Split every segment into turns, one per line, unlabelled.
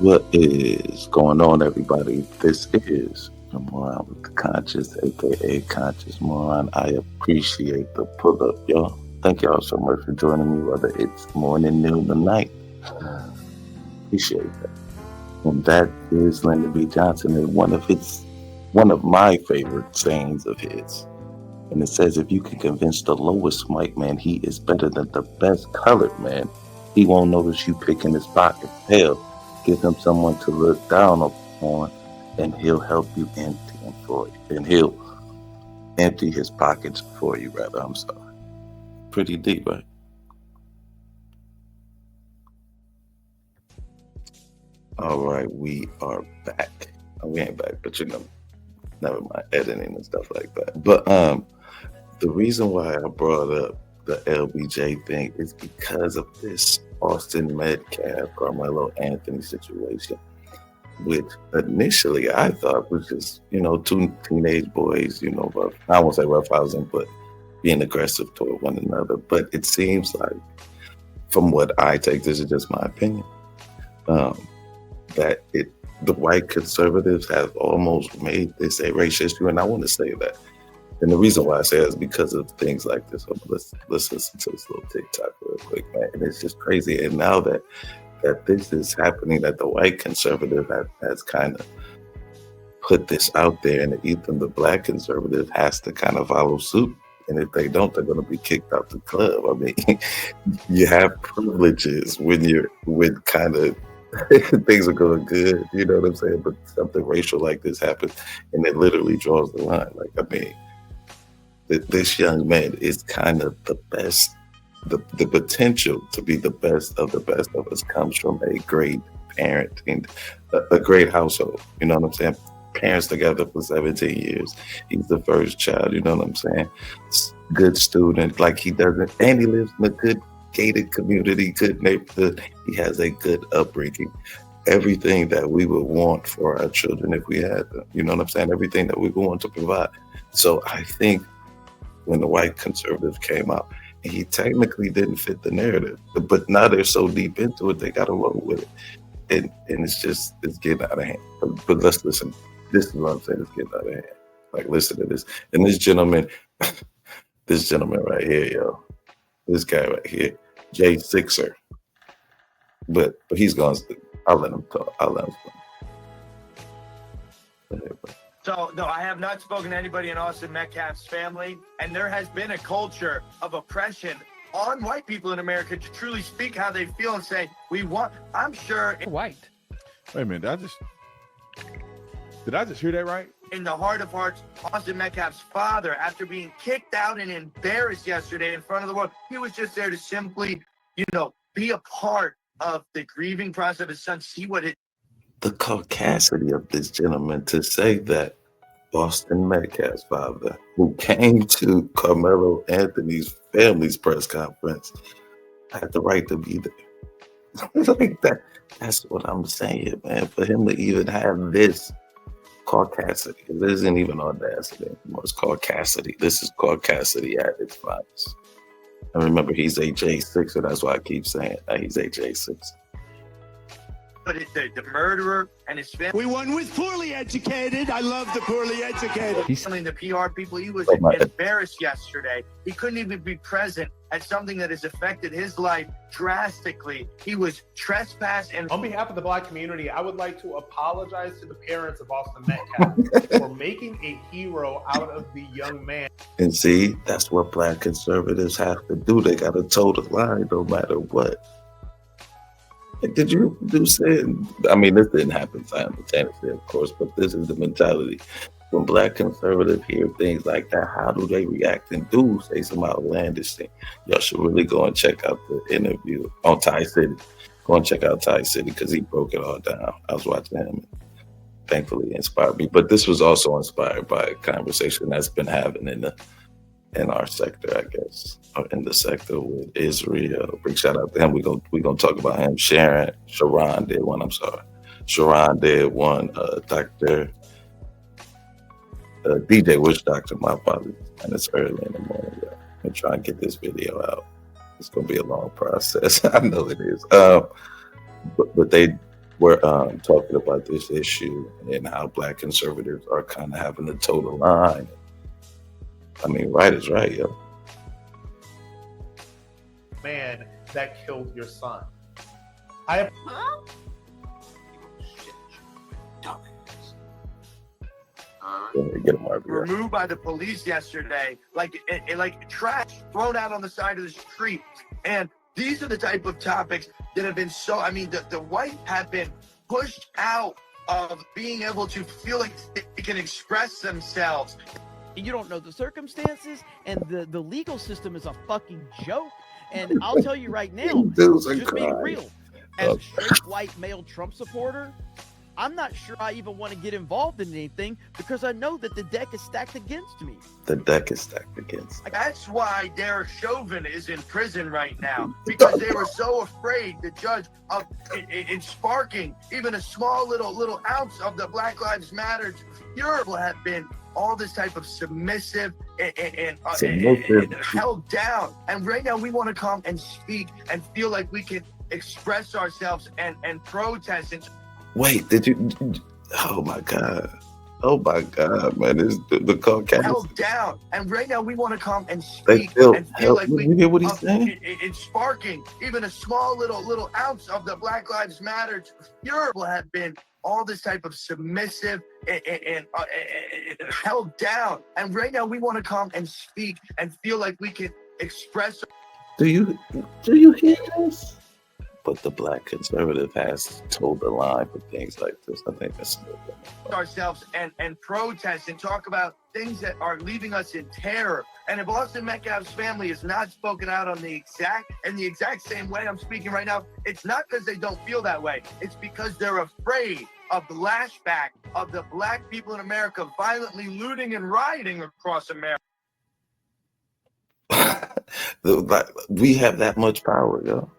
What is going on, everybody? This is the Moron with the Conscious, aka Conscious Moron. I appreciate the pull up, y'all. Thank y'all so much for joining me, whether it's morning, noon, or night. Appreciate that. And that is Lyndon B. Johnson, and one of my favorite sayings of his. And it says, if you can convince the lowest white man he is better than the best colored man, he won't notice you picking his pocket. Hell, give him someone to look down upon, and he'll help you empty him for you. And he'll empty his pockets for you, rather. I'm sorry. Pretty deep, right? All right, we are back. We ain't back, but never mind editing and stuff like that. But the reason why I brought up the LBJ thing is because of this Austin Metcalf, Carmelo Anthony situation, which initially I thought was just, two teenage boys, rough, I won't say roughhousing, but being aggressive toward one another. But it seems like, from what I take, this is just my opinion, that the white conservatives have almost made this a race issue, and I want to say that. And the reason why I say that is because of things like this. Let's listen to this little TikTok real quick, man. And it's just crazy. And now that this is happening, that the white conservative has kind of put this out there, and even the black conservative has to kind of follow suit. And if they don't, they're going to be kicked out the club. I mean, you have privileges when kind of things are going good, you know what I'm saying? But something racial like this happens, and it literally draws the line. Like, I mean, this young man is kind of the best. The potential to be the best of us comes from a great parent and a great household. You know what I'm saying? Parents together for 17 years. He's the first child. You know what I'm saying? Good student. Like, he doesn't, and he lives in a good gated community, good neighborhood. He has a good upbringing. Everything that we would want for our children if we had them. You know what I'm saying? Everything that we would want to provide. So I think when the white conservatives came out, he technically didn't fit the narrative, but now they're so deep into it, they got to roll with it, and it's getting out of hand. But let's listen. This is what I'm saying. It's getting out of hand. Like, listen to this. And this gentleman right here, yo, this guy right here, Jay Sixer. But he's gone. I'll let him talk. I'll let him talk.
So, no, I have not spoken to anybody in Austin Metcalf's family, and there has been a culture of oppression on white people in America to truly speak how they feel and say, I'm sure.
White. Wait a minute, did I just hear that right?
In the heart of hearts, Austin Metcalf's father, after being kicked out and embarrassed yesterday in front of the world, he was just there to simply, be a part of the grieving process of his son, see what it.
The caucasity of this gentleman to say that Austin Metcalf's father, who came to Carmelo Anthony's family's press conference, had the right to be there. Like that. That's what I'm saying, man. For him to even have this caucasity, this isn't even audacity anymore. It's caucasity. This is caucasity at its finest. And remember, he's a J6, so that's why I keep saying that he's a J6.
But the murderer and his family.
We won with poorly educated. I love the poorly educated.
He's telling the PR people he was embarrassed yesterday. He couldn't even be present at something that has affected his life drastically. He was trespassed. And
on behalf of the Black community, I would like to apologize to the parents of Austin Metcalf for making a hero out of the young man.
And see, that's what Black conservatives have to do. They got to toe the line no matter what. Did you say? I mean, this didn't happen simultaneously, of course, but this is the mentality. When Black conservatives hear things like that, how do they react and do say some outlandish thing? Y'all should really go and check out the interview on Ty City. Go and check out Ty City because he broke it all down. I was watching him. And thankfully, it inspired me. But this was also inspired by a conversation that's been happening in our sector, I guess, or in the sector with Israel. Big shout out to him. We're gonna talk about him. Sharon did one. I'm sorry. Sharon did one. Dr. DJ Witch Doctor, my apologies. And it's early in the morning. I'm trying to get this video out. It's gonna be a long process. I know it is. But they we're talking about this issue and how Black conservatives are kind of having to toe the line. I mean, right is right, yo.
Man that killed your son. I have
Get him RBI.
removed by the police yesterday, like trash thrown out on the side of the street. And these are the type of topics that have been so. I mean, the white have been pushed out of being able to feel like they can express themselves.
You don't know the circumstances, and the legal system is a fucking joke. And I'll tell you right now,
Dudes are
just being
crying.
real, as a straight white male Trump supporter, I'm not sure I even want to get involved in anything because I know that the deck is stacked against me.
The deck is stacked against.
That's why Derek Chauvin is in prison right now, because they were so afraid, the judge, of in sparking even a small little ounce of the Black Lives Matter. Europe have been all this type of submissive and held down. And right now we want to come and speak and feel like we can express ourselves and protest. And
Wait, did you? Oh my god! Oh my god, man! This the Caucasians
held down. And right now we want to come and
They
speak
feel
and feel like we
you hear what he's saying?
in sparking even a small little ounce of the Black Lives Matter. Europe have been all this type of submissive and held down. And right now we want to come and speak and feel like we can express.
Do you hear this? But the Black conservative has told the line for things like this. I think that's
ourselves and protest and talk about things that are leaving us in terror. And if Austin Metcalf's family is not spoken out on the exact same way I'm speaking right now, it's not because they don't feel that way. It's because they're afraid of the lashback of the Black people in America violently looting and rioting across America.
We have that much power, yo.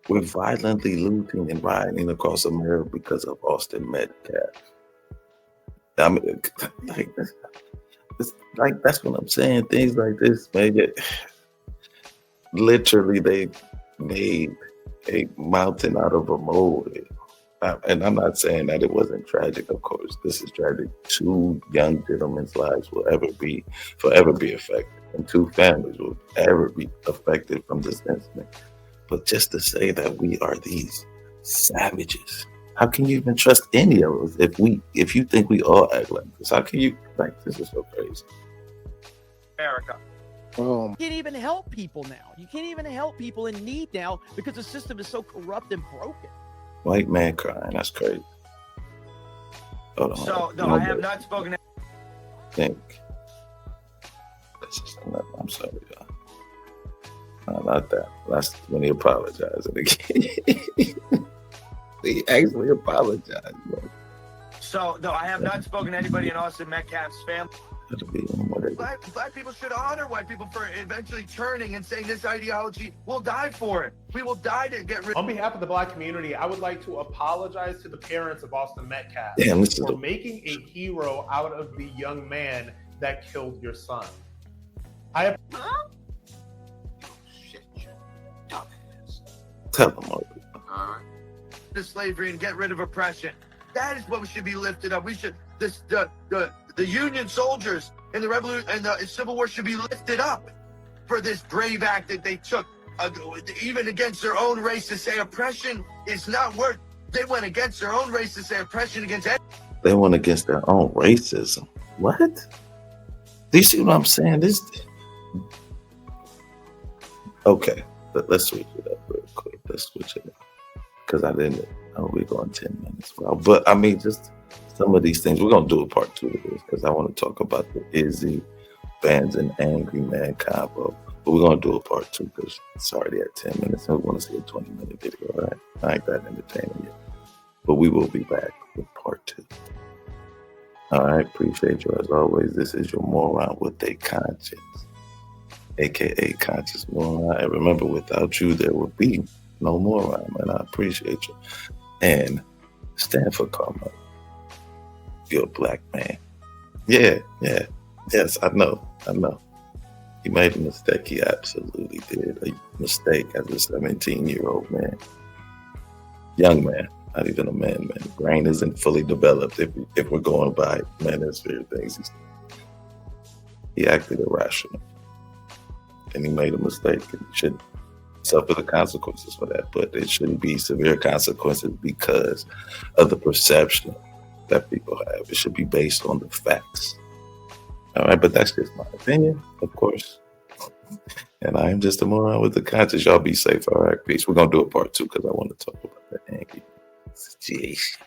We're violently looting and rioting across America because of Austin Metcalf. I mean, that's what I'm saying. Things like this, man. Literally, they made a mountain out of a molehill. And I'm not saying that it wasn't tragic. Of course, this is tragic. 2 young gentlemen's lives will forever be affected, and 2 families will ever be affected from this incident. But just to say that we are these savages, how can you even trust any of us if you think we all act like this? How can you this is so crazy.
America.
You can't even help people now. You can't even help people in need now because the system is so corrupt and broken.
White man crying, that's crazy. Hold on.
So no, I have not spoken.
Think. I'm sorry, y'all. No, not that. That's when he apologized again. He actually apologized, bro.
So no, I have not spoken to anybody in Austin Metcalf's family. Black people should honor white people for eventually turning and saying this ideology, we'll die for it. We will die to get rid.
On behalf of the Black community, I would like to apologize to the parents of Austin Metcalf for making a hero out of the young man that killed your son.
Tell them all.
The slavery and get rid of oppression. That is what should be lifted up. We should the Union soldiers in the revolution and the Civil War should be lifted up for this brave act that they took, even against their own race, to say oppression is not worth. They went against their own race to say oppression against.
They went against their own racism. What? Do you see what I'm saying? Okay, let's switch it up real quick. Let's switch it up. Because I didn't know we're going 10 minutes. Well, but I mean, just some of these things. We're going to do a part 2 of this because I want to talk about the Izzy, Bands, and Angry Man combo. But we're going to do a part 2 because it's already at 10 minutes and we want to see a 20-minute video, right? I ain't that entertaining yet. But we will be back with part 2. All right. Appreciate you as always. This is your moron with a conscience, aka conscious moron. And remember, without you, there would be no moron, man. I appreciate you. And stand for karma. You're a Black man. Yeah. Yes, I know. He made a mistake. He absolutely did a mistake as a 17-year-old man. Young man. Not even a man. The brain isn't fully developed if we're going by manosphere things. He acted irrational. And he made a mistake. And he should suffer the consequences for that. But it shouldn't be severe consequences because of the perception that people have. It should be based on the facts. All right, but that's just my opinion, of course. And I am just a moron with the conscience. Y'all be safe. All right, peace. We're going to do a part 2 because I want to talk about that angry situation.